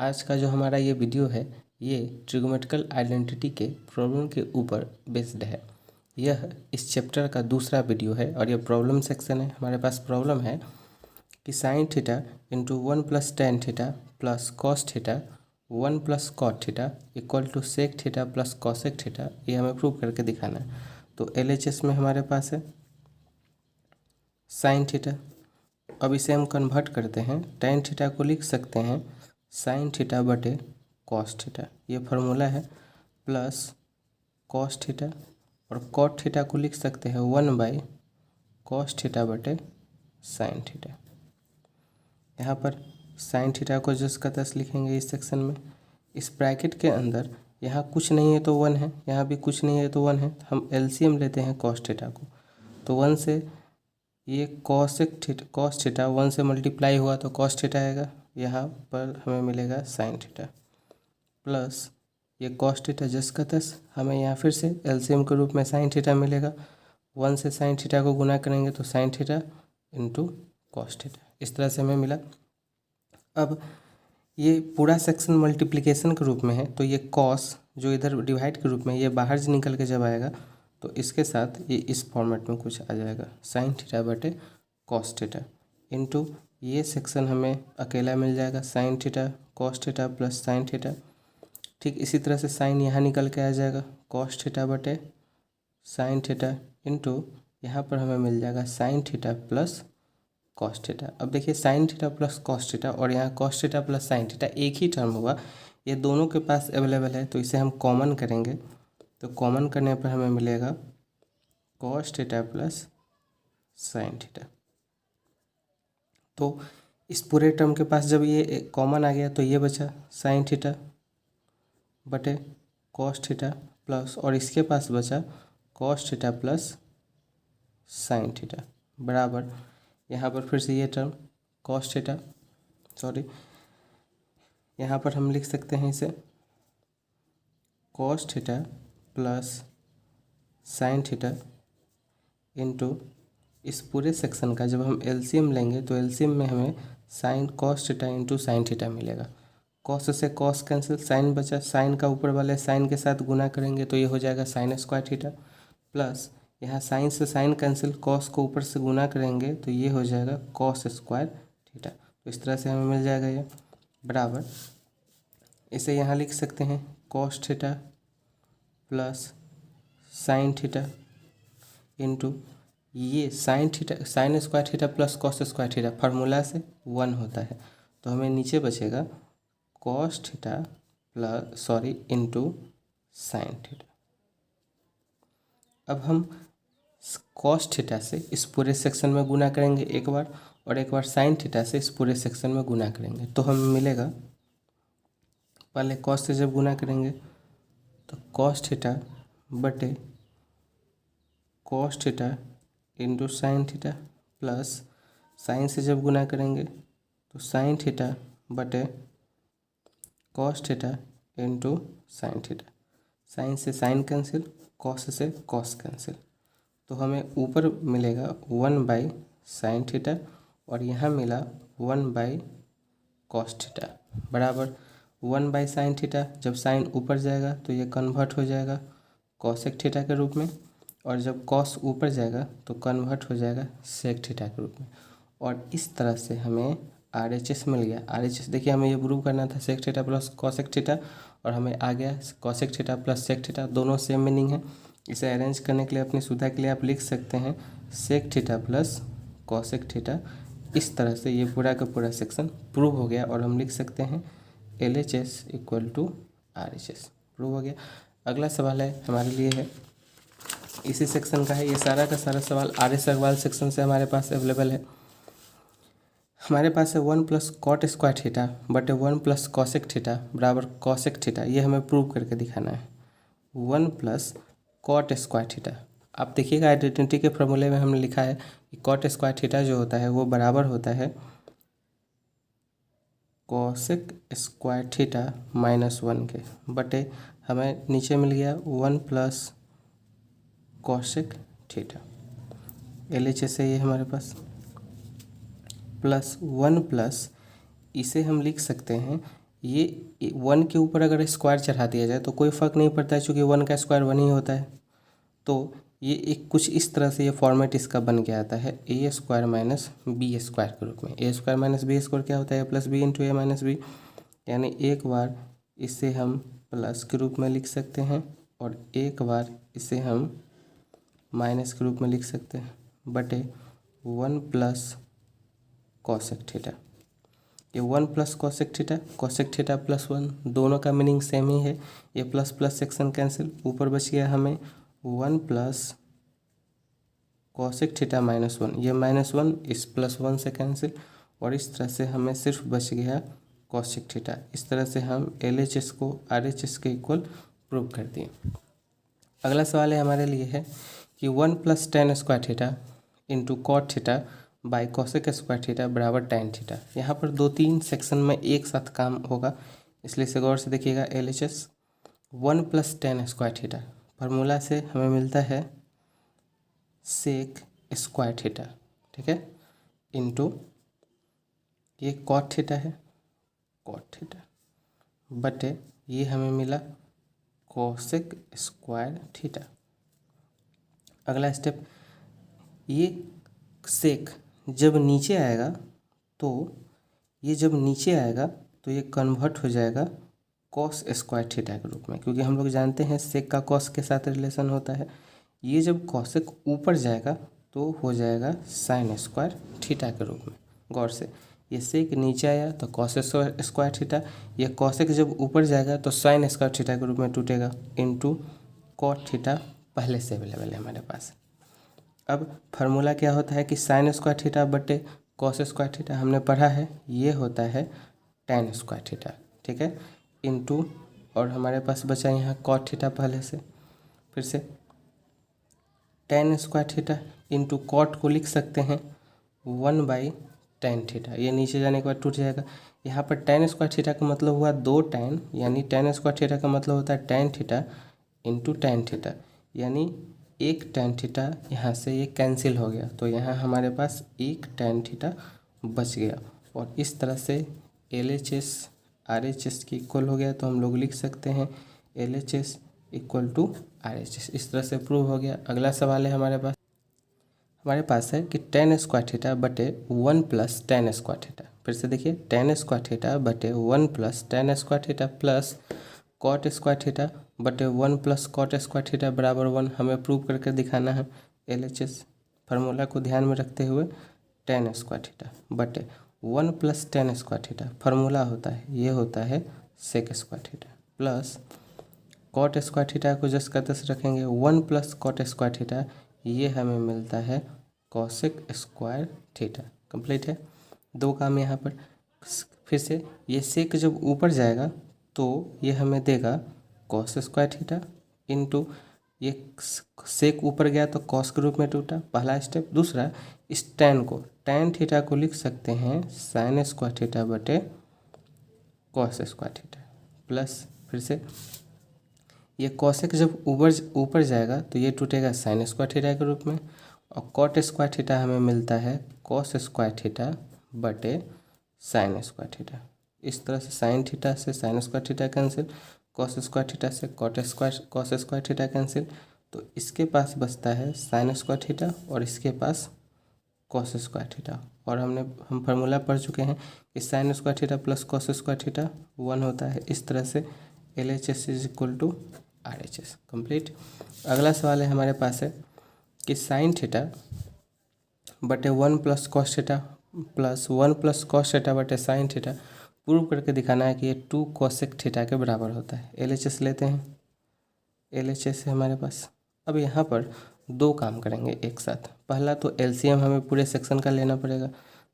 आज का जो हमारा ये वीडियो है ये ट्रिग्नोमेट्रिकल आइडेंटिटी के प्रॉब्लम के ऊपर बेस्ड है। यह इस चैप्टर का दूसरा वीडियो है और यह प्रॉब्लम सेक्शन है। हमारे पास प्रॉब्लम है कि sine theta into 1 plus tan theta plus cos theta 1 plus cot theta equal to sec theta plus cosec theta, ये हमें प्रूव करके दिखाना है। तो LHS में हमारे पास है साइन थीटा। अब इसे हम कन्वर्ट करते हैं, टेन थीटा को लिख सकते हैं साइन थीटा बटे कॉस थीटा, ये फार्मूला है, प्लस कॉस थीटा, और कॉट थीटा को लिख सकते हैं 1 बाई कॉस थीटा बटे साइन थीटा। यहाँ पर साइन थीटा को जस का तस लिखेंगे इस सेक्शन में। इस ब्रैकेट के अंदर यहाँ कुछ नहीं है तो 1 है, यहाँ भी कुछ नहीं है तो 1 है। हम LCM लेते हैं कॉस थीटा को, तो 1 से ये कॉस थीटा 1 से मल्टीप्लाई हुआ तो कॉस थीटा आएगा, यहाँ पर हमें मिलेगा साइन थीटा, प्लस ये कॉस थीटा जस का तस हमें यहाँ फिर से LCM के रूप में साइन थीटा मिलेगा। 1 से साइन थीटा को गुना करेंगे तो sine theta into cos theta, इस तरह से हमें मिला। अब ये पूरा सेक्शन मल्टीप्लिकेशन के रूप में है, तो ये कॉस जो इधर डिवाइड के रूप में ये बाहर से निकल के जब आएगा तो इसके साथ ये इस फॉर्मेट में कुछ आ जाएगा, साइन थीटा बटे कॉस थीटा इंटू ये सेक्शन हमें अकेला मिल जाएगा sign theta cos theta plus sine theta. ठीक इसी तरह से साइन यहाँ निकल के आ जाएगा कॉस थीटा बटे साइन थीटा इंटू यहाँ पर हमें मिल जाएगा sign theta plus cos theta. अब देखिए sign theta plus cos theta और यहाँ cos theta plus sine theta एक ही टर्म हुआ, ये दोनों के पास अवेलेबल है, तो इसे हम कॉमन करेंगे। तो कॉमन करने पर हमें मिलेगा cos theta plus sine theta. तो इस पूरे टर्म के पास जब ये कॉमन आ गया तो ये बचा साइन थीटा बटे कॉस थीटा प्लस, और इसके पास बचा cos theta plus sine theta बराबर, यहाँ पर फिर से ये टर्म कॉस थीटा, यहाँ पर हम लिख सकते हैं इसे cos theta plus sine theta into इस पूरे सेक्शन का जब हम LCM लेंगे तो LCM में हमें sine cos theta into sine theta मिलेगा। कॉस से कॉस कैंसिल, साइन बचा, साइन का ऊपर वाले साइन के साथ गुना करेंगे तो ये हो जाएगा साइन स्क्वायर थीटा, प्लस यहाँ साइन से साइन कैंसिल, कॉस को ऊपर से गुना करेंगे तो ये हो जाएगा कॉस स्क्वायर थीटा। तो इस तरह से हमें मिल जाएगा ये बराबर, इसे यहाँ लिख सकते हैं cos theta plus sine theta into ये sine theta, sine square theta plus cos square theta formula से 1 होता है, तो हमें नीचे बचेगा cos theta plus into sine theta. अब हम कॉस थीटा से इस पूरे सेक्शन में गुना करेंगे एक बार, और एक बार साइन थीटा से इस पूरे सेक्शन में गुना करेंगे, तो हमें मिलेगा, पहले कॉस से जब गुना करेंगे तो कॉस थीटा बटे cos theta into sine theta, plus sine से जब गुना करेंगे तो साइन थीटा बटे cos theta into sine theta, sine से साइन कैंसिल, कॉस से कॉस कैंसिल, तो हमें ऊपर मिलेगा 1 बाई साइन थीटा और यहाँ मिला 1 बाई कॉस थीटा बराबर 1 बाई साइन थीटा। जब साइन ऊपर जाएगा तो ये कन्वर्ट हो जाएगा कॉसेक थीटा के रूप में, और जब कॉस ऊपर जाएगा तो कन्वर्ट हो जाएगा सेक थीटा के रूप में, और इस तरह से हमें RHS मिल गया। RHS देखिए हमें ये प्रूव करना था sec theta plus cosec theta, और हमें आ गया cosec theta plus sec theta, दोनों सेम मीनिंग है। इसे अरेंज करने के लिए अपनी सुविधा के लिए आप लिख सकते हैं sec theta plus cosec theta. इस तरह से ये पूरा का पूरा सेक्शन प्रूव हो गया, और हम लिख सकते हैं LHS equal to RHS, prove हो गया। अगला सवाल है हमारे लिए है इसी सेक्शन का है, ये सारा का सारा सवाल RS अग्रवाल सेक्शन से हमारे पास अवेलेबल है। हमारे पास है 1 प्लस कॉट स्क्वायर थीटा बटे 1 प्लस कॉसेक थीटा बराबर कॉसेक थीटा, ये हमें प्रूव करके दिखाना है। 1 प्लस कॉट स्क्वायर थीटा, आप देखिएगा आइडेंटिटी के फॉर्मूले में हमने लिखा है कि कॉट स्क्वायर थीटा जो होता है वो बराबर होता है कॉसेक स्क्वायर थीटा -1 के, बटे हमें नीचे मिल गया 1 प्लस कॉसेक थीटा, LHS है ये हमारे पास, प्लस 1 प्लस इसे हम लिख सकते हैं ये 1 के ऊपर अगर स्क्वायर चढ़ा दिया जाए तो कोई फ़र्क नहीं पड़ता है, चूँकि 1 का स्क्वायर 1 ही होता है। तो ये एक कुछ इस तरह से ये फॉर्मेट इसका बन के आता है ए स्क्वायर माइनस बी स्क्वायर के रूप में। A square minus b square क्या होता है? ए plus B into a minus B. यानी एक बार इसे हम प्लस के रूप में लिख सकते हैं और एक बार इसे हम माइनस के रूप में लिख सकते हैं, बटे 1 प्लस कॉसेक थीटा। ये 1 प्लस कॉसेक थीटा प्लस 1, दोनों का मीनिंग सेम ही है। ये प्लस प्लस सेक्शन कैंसिल, ऊपर बच गया हमें 1 प्लस कॉसेक थीटा माइनस 1। ये -1 इस +1 से कैंसिल, और इस तरह से हमें सिर्फ बच गया कॉसेक थीटा। इस तरह से हम LHS को RHS के इक्वल प्रूव कर दिए। अगला सवाल है हमारे लिए है कि 1 plus tan square theta into cot theta by cosec square theta बराबर tan थीटा। यहाँ पर 2-3 सेक्शन में एक साथ काम होगा, इसलिए इसे गौर से देखिएगा। LHS 1 plus tan square theta formula से हमें मिलता है सेक स्क्वायर थीटा, ठीक है, इंटू ये कॉट थीटा है, कॉट थीटा बटे ये हमें मिला कोसेक स्क्वायर थीटा। अगला स्टेप, ये सेक जब नीचे आएगा तो ये कन्वर्ट हो जाएगा कॉस स्क्वायर थीटा के रूप में, क्योंकि हम लोग जानते हैं सेक का कॉस के साथ रिलेशन होता है। ये जब कॉसेक ऊपर जाएगा तो हो जाएगा साइन स्क्वायर थीटा के रूप में। गौर से, ये सेक नीचे आया तो कॉस स्क्वायर थीटा, ये कॉसेक जब ऊपर जाएगा तो साइन स्क्वायर थीटा के रूप में टूटेगा, इनटू कॉट थीटा पहले से अवेलेबल है हमारे पास। अब फार्मूला क्या होता है कि साइन स्क्वायर थीटा बटे कॉस स्क्वायर थीटा हमने पढ़ा है, ये होता है टेन स्क्वायर थीटा, ठीक है, इनटू और हमारे पास बचा यहाँ कॉट थीटा पहले से। फिर से tan square theta into cot को लिख सकते हैं 1/tan थीटा। ये नीचे जाने के बाद टूट जाएगा। यहाँ पर टेन स्क्वायर थीटा का मतलब हुआ 2 tan, यानी टेन स्क्वायर थीटा का मतलब होता है tan theta into tan theta, यानी एक tan थीटा यहाँ से ये कैंसिल हो गया, तो यहाँ हमारे पास एक tan थीटा बच गया। और इस तरह से LHS RHS की इक्वल हो गया, तो हम लोग लिख सकते हैं LHS इक्वल टू RHS। इस तरह से प्रूव हो गया। अगला सवाल है हमारे पास है कि टेन स्क्वायर थीटा बटे 1 प्लस टेन स्क्वायर थीटा। फिर से देखिए, टेन स्क्वायर थीटा बटे 1 plus tan square theta plus cot square theta बटे 1 प्लस कॉट स्क्वायर थीटा बराबर 1 हमें प्रूव करके दिखाना है। LHS फार्मूला को ध्यान में रखते हुए टेन स्क्वायर थीटा बटे 1 plus tan square theta formula होता है, ये होता है sec square theta, plus cot square theta को जस्ट का तस रखेंगे 1 प्लस कॉट स्क्वायर थीटा, ये हमें मिलता है कॉसेक स्क्वायर थीटा। कंप्लीट है, दो काम यहाँ पर। फिर से ये सेक जब ऊपर जाएगा तो ये हमें देगा कॉस स्क्वायर थीटा इनटू ये सेक ऊपर गया तो कॉस के रूप में टूटा, पहला स्टेप। दूसरा, इस टैन थीटा को लिख सकते हैं साइन स्क्वायर थीटा बटे कॉस स्क्वायर थीटा, प्लस फिर से ये कॉसेक जब ऊपर जाएगा तो ये टूटेगा साइन स्क्वायर थीटा के रूप में, और कॉट स्क्वायर थीटा हमें मिलता है कॉस स्क्वायर थीटा बटे साइन स्क्वायर थीटा। इस तरह से साइन थीटा से sign square theta cancel, cos square theta से कॉस स्क्वायर थीटा कैंसिल, तो इसके पास बचता है साइन स्क्वायर थीटा और इसके पास कॉस स्क्वायर थीटा। और हम फार्मूला पढ़ चुके हैं कि sine square theta plus cos square theta 1 होता है। इस तरह से LHS is equal to RHS। Complete. अगला सवाल है हमारे पास है कि साइन थीटा बटे 1 plus cos theta plus 1 plus cos theta बटे साइन थीटा प्रूव करके दिखाना है कि ये 2 कोसेक थीटा के बराबर होता है। LHS लेते हैं, LHS है हमारे पास। अब यहाँ पर दो काम करेंगे एक साथ। पहला तो LCM हमें पूरे सेक्शन का लेना पड़ेगा।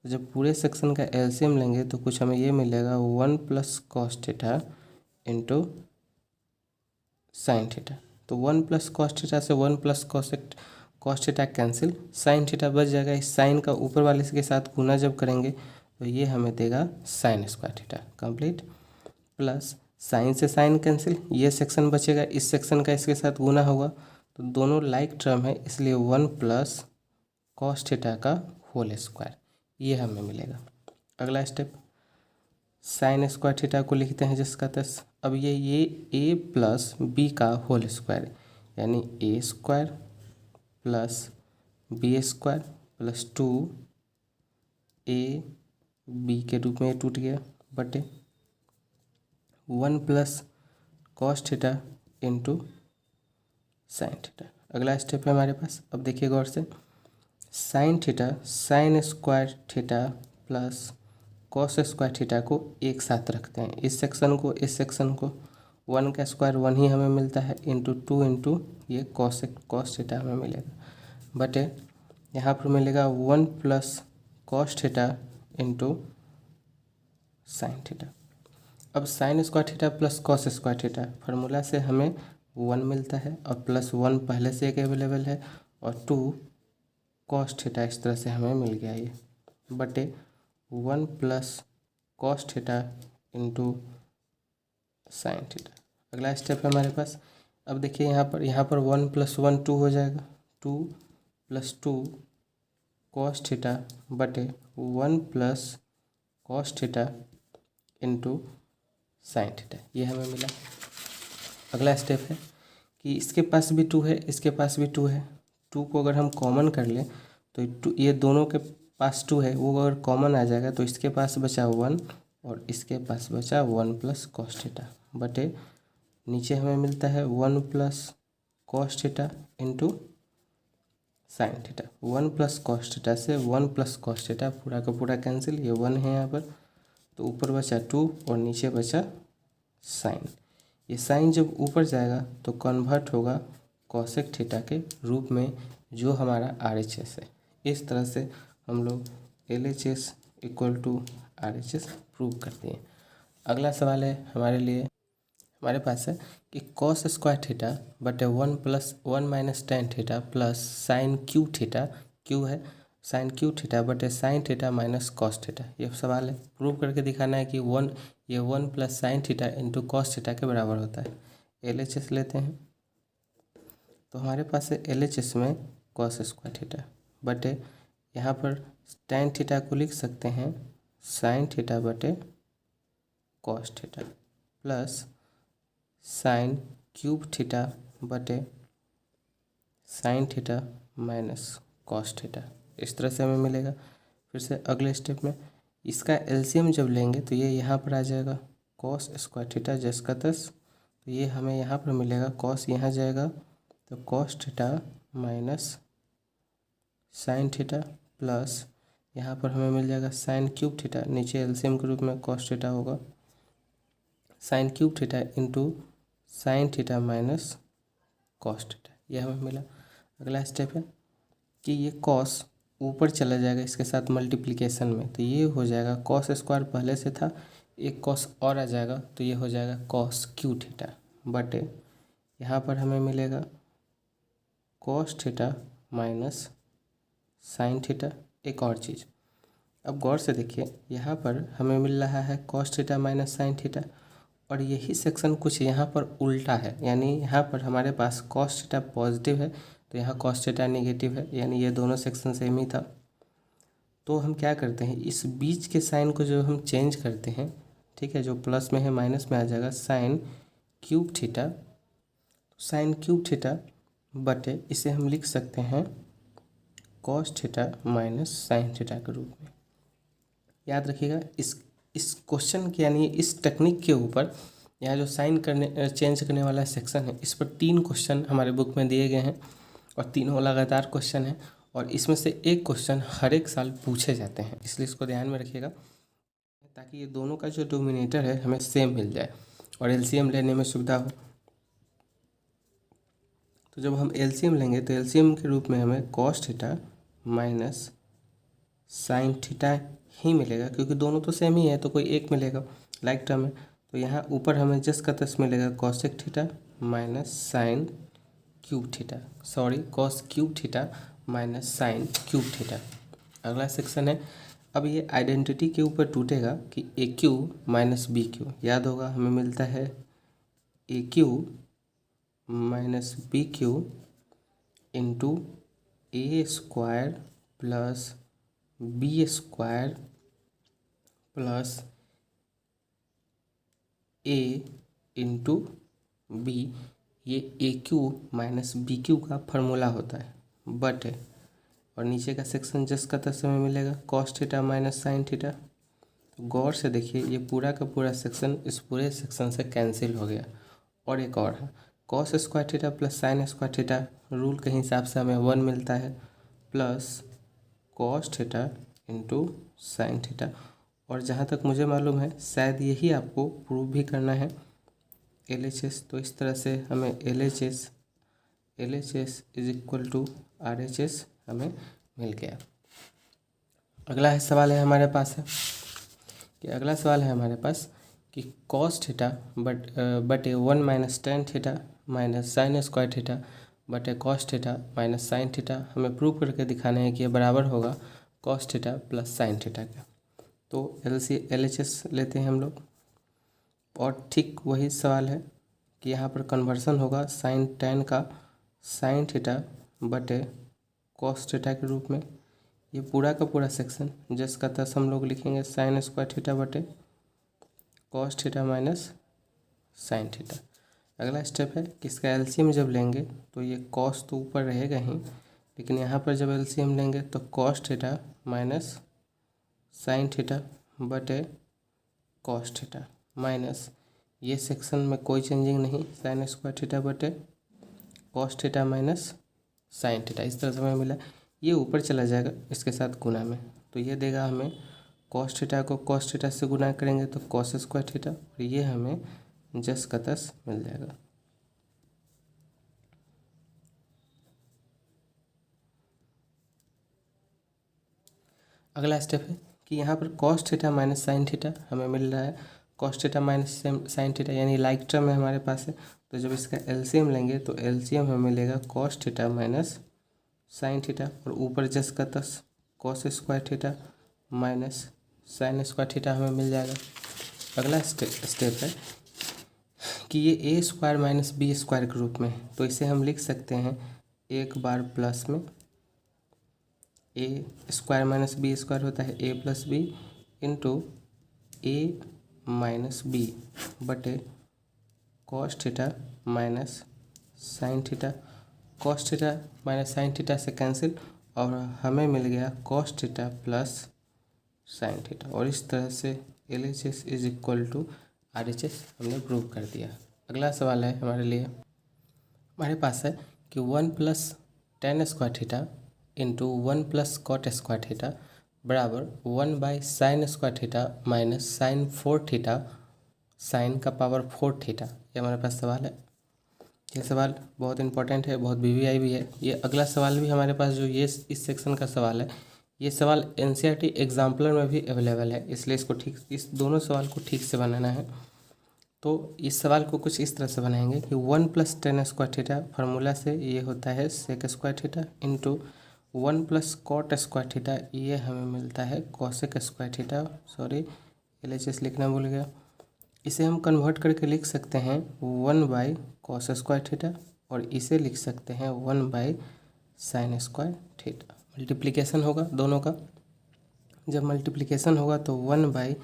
जब पूरे सेक्शन का LCM लेंगे तो कुछ हमें ये मिलेगा 1 plus cos theta into sine theta. तो 1 प्लस कॉस थीटा से 1 plus cos theta cancel, sine theta बच जाएगा। इस साइन का ऊपर वाले के साथ गुना जब करेंगे तो ये हमें देगा sign square theta. Complete. Plus sine से साइन कैंसिल, ये सेक्शन बचेगा, इस सेक्शन का इसके साथ गुना होगा, तो दोनों लाइक टर्म है, इसलिए 1 प्लस कॉस थीटा का होल स्क्वायर ये हमें मिलेगा। अगला स्टेप, साइन स्क्वायर थीटा को लिखते हैं जिसका दस। अब ये ए प्लस बी का होल स्क्वायर, यानी A square plus B square plus 2 A B के रूप में ये टूट गया, बटे 1 plus cos theta into sine theta. अगला स्टेप है हमारे पास, अब देखिए गौर से, sine theta sine square theta plus cos square theta को एक साथ रखते हैं, इस सेक्शन को इस सेक्शन को, 1 का स्क्वायर 1 ही हमें मिलता है, इंटू 2 इंटू ये कॉस थीटा हमें मिलेगा, बटे यहाँ पर मिलेगा 1 plus cos theta into sine theta. अब sine square theta plus cos square theta formula से हमें 1 मिलता है, और प्लस 1 पहले से एक अवेलेबल है, और 2 कॉस थीटा इस तरह से हमें मिल गया ये, बटे 1 plus cos theta into sine theta. अगला स्टेप है हमारे पास, अब देखिए यहाँ पर 1 प्लस 1 2 हो जाएगा, 2 प्लस 2 कॉस थीटा बटे 1 plus cos theta into sine theta, ये हमें मिला। अगला स्टेप है कि इसके पास भी 2 है, इसके पास भी 2 है, 2 को अगर हम कॉमन कर लें तो ये दोनों के पास 2 है, वो अगर कॉमन आ जाएगा तो इसके पास बचा 1 और इसके पास बचा 1 प्लस कॉस थीटा, बटे नीचे हमें मिलता है 1 plus cos theta into sine theta. 1 plus cos theta से 1 प्लस कॉस थीटा पूरा का पूरा कैंसिल, ये 1 है यहाँ पर, तो ऊपर बचा 2 और नीचे बचा साइन। ये साइन जब ऊपर जाएगा तो कन्वर्ट होगा कॉसेक थीटा के रूप में, जो हमारा RHS है। इस तरह से हम लोग LHS equal to RHS prove करते हैं। अगला सवाल है हमारे लिए, हमारे पास है कि कॉस स्क्वायर थीटा बटे 1 plus 1 minus tan theta plus sign Q theta, Q है साइन क्यू थीटा बटे sine theta minus cos theta. ये सवाल है, प्रूव करके दिखाना है कि 1 plus sine theta into cos theta के बराबर होता है। LHS लेते हैं, तो हमारे पास है LHS में कॉस स्क्वायर थीटा बटे, यहाँ पर टेन थीटा को लिख सकते हैं साइन थीटा बटे cos theta plus sine cube theta बटे sine theta minus cos theta, इस तरह से हमें मिलेगा। फिर से अगले स्टेप में इसका एलसीएम जब लेंगे तो ये यहाँ पर आ जाएगा कॉस स्क्वायर थीटा जिसका 10, तो ये हमें यहाँ पर मिलेगा, कॉस यहाँ जाएगा तो cos theta minus sine theta plus यहाँ पर हमें मिल जाएगा साइन क्यूब थीटा, नीचे एलसीएम के रूप में कॉस थीटा होगा, sign cube theta into sine theta minus cos theta, ये हमें मिला। अगला स्टेप है कि ये कॉस ऊपर चला जाएगा इसके साथ मल्टीप्लिकेशन में, तो ये हो जाएगा कॉस स्क्वायर पहले से था, एक कॉस और आ जाएगा तो ये हो जाएगा कॉस क्यू थीटा बटे यहाँ पर हमें मिलेगा cos theta minus sine theta. एक और चीज़, अब गौर से देखिए, यहाँ पर हमें मिल रहा है cos theta minus sine theta, और यही सेक्शन कुछ यहाँ पर उल्टा है, यानी यहाँ पर हमारे पास कॉस थीटा पॉजिटिव है तो यहाँ कॉस थीटा नेगेटिव है, यानी ये दोनों सेक्शन सेम ही था। तो हम क्या करते हैं, इस बीच के साइन को जो हम चेंज करते हैं, ठीक है, जो प्लस में है माइनस में आ जाएगा sign cube theta, sign cube theta बटे इसे हम लिख सकते हैं cos theta minus sine theta के रूप में। याद रखिएगा इस क्वेश्चन के, यानी इस टेक्निक के ऊपर यहाँ जो साइन करने चेंज करने वाला सेक्शन है, इस पर 3 क्वेश्चन हमारे बुक में दिए गए हैं और तीनों लगातार क्वेश्चन हैं, और इसमें से एक क्वेश्चन हर एक साल पूछे जाते हैं, इसलिए इसको ध्यान में रखिएगा ताकि ये दोनों का जो डोमिनेटर है हमें सेम मिल जाए और एलसीएम लेने में सुविधा हो। तो जब हम एलसीएम लेंगे तो एलसीएम के रूप में हमें cos theta minus sine theta ही मिलेगा, क्योंकि दोनों तो सेम ही है तो कोई एक मिलेगा लाइक टर्म है। तो यहाँ ऊपर हमें जस का तस मिलेगा cosec theta minus sine cube theta, sorry cos cube theta minus sine cube theta. अगला सेक्शन है, अब ये आइडेंटिटी के ऊपर टूटेगा कि A cube minus B cube, याद होगा हमें मिलता है A cube minus B cube into A square plus B square plus A into B, ये A cube minus B cube का फार्मूला होता है, बट है और नीचे का सेक्शन जस्ट का तस में मिलेगा cos theta minus sine theta. तो गौर से देखिए ये पूरा का पूरा सेक्शन इस पूरे सेक्शन से कैंसिल हो गया। और एक और है cos square theta plus sign square theta, rule के हिसाब से हमें 1 मिलता है, plus cos theta into sine theta. और जहाँ तक मुझे मालूम है शायद यही आपको प्रूव भी करना है LHS। तो इस तरह से हमें LHS is equal to RHS हमें मिल गया। अगला सवाल है हमारे पास है कि अगला सवाल है हमारे पास कि कॉस थीटा बटे 1 minus tan theta minus sine square theta बटे cos theta minus sine theta, हमें प्रूव करके दिखाना है कि ये बराबर होगा cos theta plus sine theta का। तो LHS लेते हैं हम लोग और ठीक वही सवाल है कि यहाँ पर कन्वर्सन होगा साइन टेन का साइन थीटा बटे कॉस थीटा के रूप में। ये पूरा का पूरा सेक्शन जिसका तस हम लोग लिखेंगे साइन स्क्वायर थीटा बटे cos theta minus sine theta. अगला स्टेप है कि इसका LCM जब लेंगे तो ये कॉस तो ऊपर रहेगा ही, लेकिन यहाँ पर जब LCM लेंगे तो cos theta minus sine theta बटे कॉस थीटा माइनस ये सेक्शन में कोई चेंजिंग नहीं, साइन स्क्वायर थीटा बटे cos theta minus sine theta. इस तरह से हमें मिला, ये ऊपर चला जाएगा इसके साथ गुना में, तो ये देगा हमें कॉस थीटा को कॉस थीटा से गुना करेंगे तो कॉस स्क्वायर थीटा, और ये हमें जस का तस मिल जाएगा। अगला स्टेप है कि यहाँ पर cos theta minus sine theta हमें मिल रहा है, cos theta minus sine theta यानी लाइक टर्म है हमारे पास है। तो जब इसका LCM लेंगे तो LCM हमें मिलेगा cos theta minus sine theta और ऊपर जस का तस cos square theta minus sine square theta हमें मिल जाएगा। अगला स्टेप है कि ये ए स्क्वायर माइनस बी स्क्वायर के रूप में, तो इसे हम लिख सकते हैं एक बार प्लस में a square minus b square होता है ए plus B into a minus b बटे cos theta minus sine theta. Cos theta minus sine theta से कैंसिल और हमें मिल गया cos theta plus sine theta. और इस तरह से LHS is equal to RHS हमने प्रूव कर दिया। अगला सवाल है हमारे लिए, हमारे पास है कि 1 plus tan square theta into 1 plus cot square theta बराबर 1 by sine square theta minus sine 4 theta sine का पावर 4 थीटा। ये हमारे पास सवाल है। ये सवाल बहुत इंपॉर्टेंट है, बहुत BVI भी है। ये अगला सवाल भी हमारे पास जो ये इस सेक्शन का सवाल है, ये सवाल NCERT एग्जाम्पलर में भी अवेलेबल है, इसलिए इसको ठीक इस दोनों सवाल को ठीक से बनाना है। तो इस सवाल को कुछ इस तरह से बनाएंगे कि 1 plus tan square theta formula से ये होता है sec square theta into 1 plus cot square theta, ये हमें मिलता है cosec square theta. Sorry LHS लिखना भूल गया। इसे हम कन्वर्ट करके लिख सकते हैं 1 बाई कॉस स्क्वायर थीटा और इसे लिख सकते हैं 1 by sine square theta. Multiplication होगा दोनों का, जब मल्टीप्लिकेशन होगा तो 1 बाई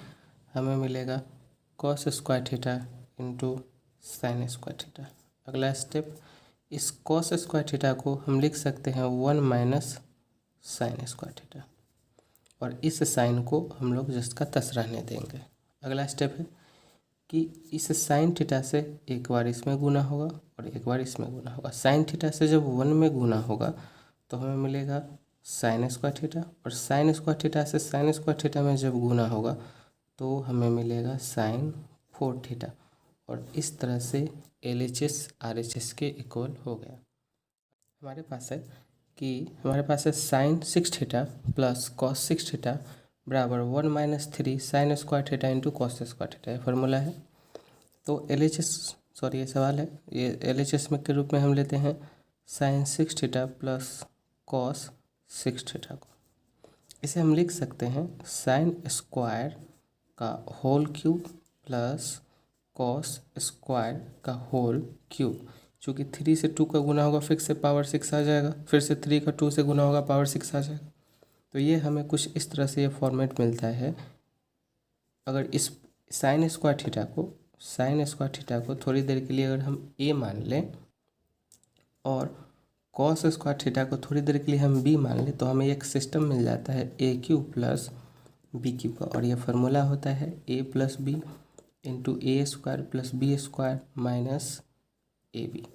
हमें मिलेगा cos square theta into sign square theta. अगला स्टेप, इस कॉस स्क्वायर थीटा को हम लिख सकते हैं 1 माइनस साइन स्क्वायर थीटा और इस साइन को हम लोग जस्ट का तस रहने देंगे। अगला स्टेप है कि इस साइन थीटा से एक बार इसमें गुना होगा और एक बार इसमें गुना होगा। साइन थीटा से जब 1 में गुना होगा तो हमें मिलेगा साइन स्क्वायर थीटा और साइन स्क्वायर थीटा से साइन स्क्वायर थीटा में जब गुना होगा तो हमें मिलेगा साइन 4 थीटा और इस तरह से LHS RHS के इक्वल हो गया। हमारे पास है sine 6 theta plus cos 6 theta बराबर 1 minus 3 sine square theta into cos square theta, ये फार्मूला है। तो ये सवाल है, ये LHS में के रूप में हम लेते हैं sine 6 theta plus cos 6 theta को। इसे हम लिख सकते हैं साइन स्क्वायर का whole cube plus cos square का होल क्यूब। चूँकि 3 से 2 का गुना होगा फिर से पावर 6 आ जाएगा, फिर से 3 का 2 से गुना होगा पावर 6 आ जाएगा। तो ये हमें कुछ इस तरह से ये फॉर्मेट मिलता है। अगर इस साइन स्क्वायर थीटा को साइन स्क्वायर थीटा को थोड़ी देर के लिए अगर हम ए मान लें और कॉस स्क्वायर थीटा को थोड़ी देर के लिए हम बी मान लें, तो हमें एक सिस्टम मिल जाता है A cube plus B cube का। और ये फार्मूला होता है ए plus B into A square plus B square minus A B.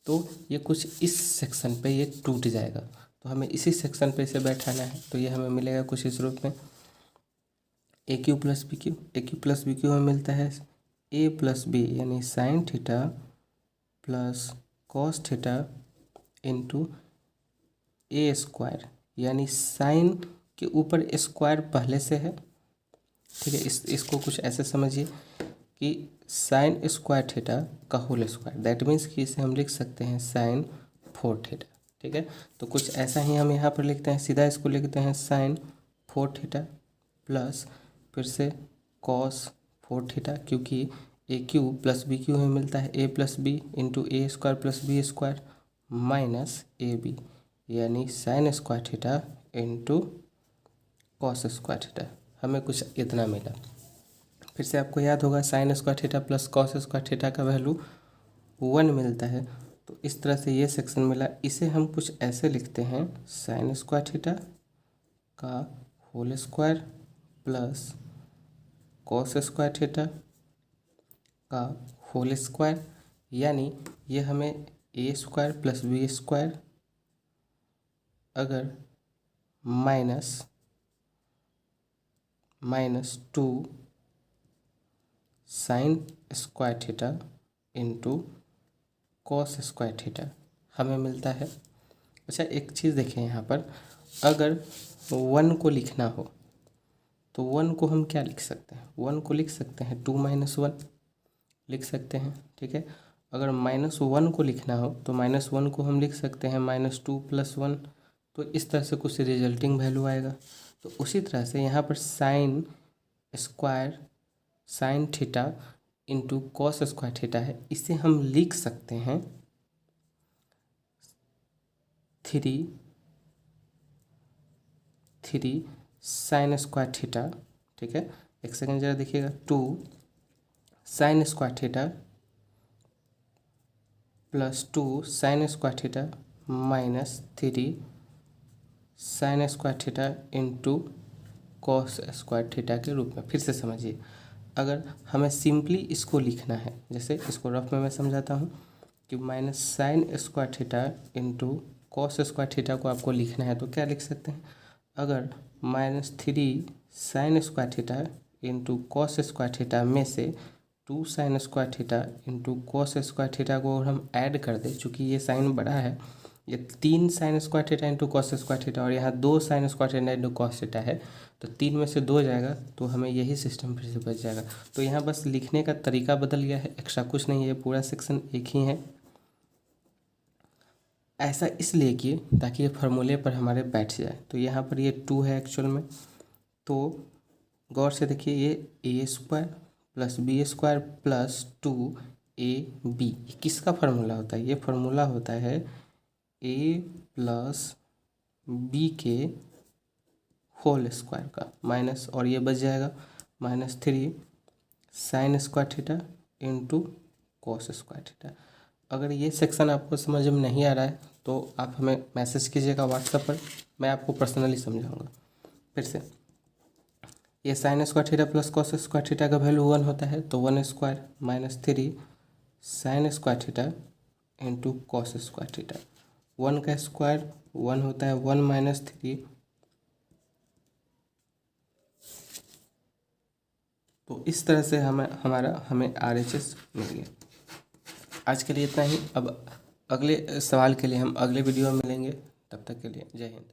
तो ये कुछ इस सेक्शन पे ये टूट जाएगा, तो हमें इसी सेक्शन पे इसे बैठाना है। तो ये हमें मिलेगा कुछ इस रूप में A cube plus B cube. A cube plus B cube हमें मिलता है ए प्लस बी यानी sine theta plus cos theta into A square यानी साइन के ऊपर स्क्वायर पहले से है, ठीक है। इसको कुछ ऐसे समझिए कि साइन स्क्वायर थीटा का होल स्क्वायर, दैट मीन्स कि इसे हम लिख सकते हैं साइन 4 थीटा, ठीक है। तो कुछ ऐसा ही हम यहाँ पर लिखते हैं, सीधा इसको लिखते हैं साइन 4 थीटा प्लस फिर से कॉस 4 थीटा, क्योंकि A cube plus B cube हमें मिलता है ए plus B into A square plus B square minus A B यानी sine square theta into cos square theta. हमें कुछ इतना मिला। फिर से आपको याद होगा sine square theta plus cos square theta का वैल्यू 1 मिलता है। तो इस तरह से ये सेक्शन मिला। इसे हम कुछ ऐसे लिखते हैं साइन स्क्वायर थीटा का whole square plus cos square theta का होल स्क्वायर, यानी ये हमें a square plus B square अगर minus 2 sine square theta into cos square theta हमें मिलता है। अच्छा, एक चीज़ देखें यहाँ पर, अगर 1 को लिखना हो तो 1 को हम क्या लिख सकते हैं? 1 को लिख सकते हैं 2 - 1 लिख सकते हैं, ठीक है। अगर -1 को लिखना हो तो -1 को हम लिख सकते हैं -2 + 1। तो इस तरह से कुछ रिजल्टिंग वैल्यू आएगा। तो उसी तरह से यहाँ पर sign theta into cos square theta है, इसे हम लिख सकते हैं 3 साइन स्क्वायर थीटा, ठीक है। एक सेकेंड जरा देखिएगा, 2 sine square theta plus 2 sine square theta minus 3 sine square theta into cos square theta के रूप में। फिर से समझिए, अगर हमें सिंपली इसको लिखना है, जैसे इसको रफ में मैं समझाता हूँ कि minus sine square theta into cos square theta को आपको लिखना है तो क्या लिख सकते हैं? अगर -3 sine square theta into cos square theta में से 2 sine square theta into cos square theta को हम ऐड कर दें, चूँकि ये साइन बड़ा है, ये 3 sine square theta into cos square theta और यहाँ 2 sine square theta into cos theta है, तो 3 में से 2 जाएगा तो हमें यही सिस्टम फिर से बच जाएगा। तो यहाँ बस लिखने का तरीका बदल गया है, एक्स्ट्रा कुछ नहीं है, पूरा सेक्शन एक ही है। ऐसा इसलिए किए ताकि ये फार्मूले पर हमारे बैठ जाए। तो यहाँ पर ये 2 है एक्चुअल में, तो गौर से देखिए, ये a² plus B square plus 2ab ये किसका फार्मूला होता है? ये फार्मूला होता है a प्लस बी के होल स्क्वायर का माइनस, और ये बच जाएगा -3 sine square theta into cos square theta. अगर ये सेक्शन आपको समझ में नहीं आ रहा है तो आप हमें मैसेज कीजिएगा व्हाट्सएप पर, मैं आपको पर्सनली समझाऊंगा। फिर से, ये sign square theta plus cos square theta का वैल्यू 1 होता है, तो 1² -3 sine square theta into cos square theta. 1 का स्क्वायर 1 होता है, 1 - 3, तो इस तरह से हमें RHS मिल गया। आज के लिए इतना ही। अब अगले सवाल के लिए हम अगले वीडियो में मिलेंगे, तब तक के लिए जय हिंद।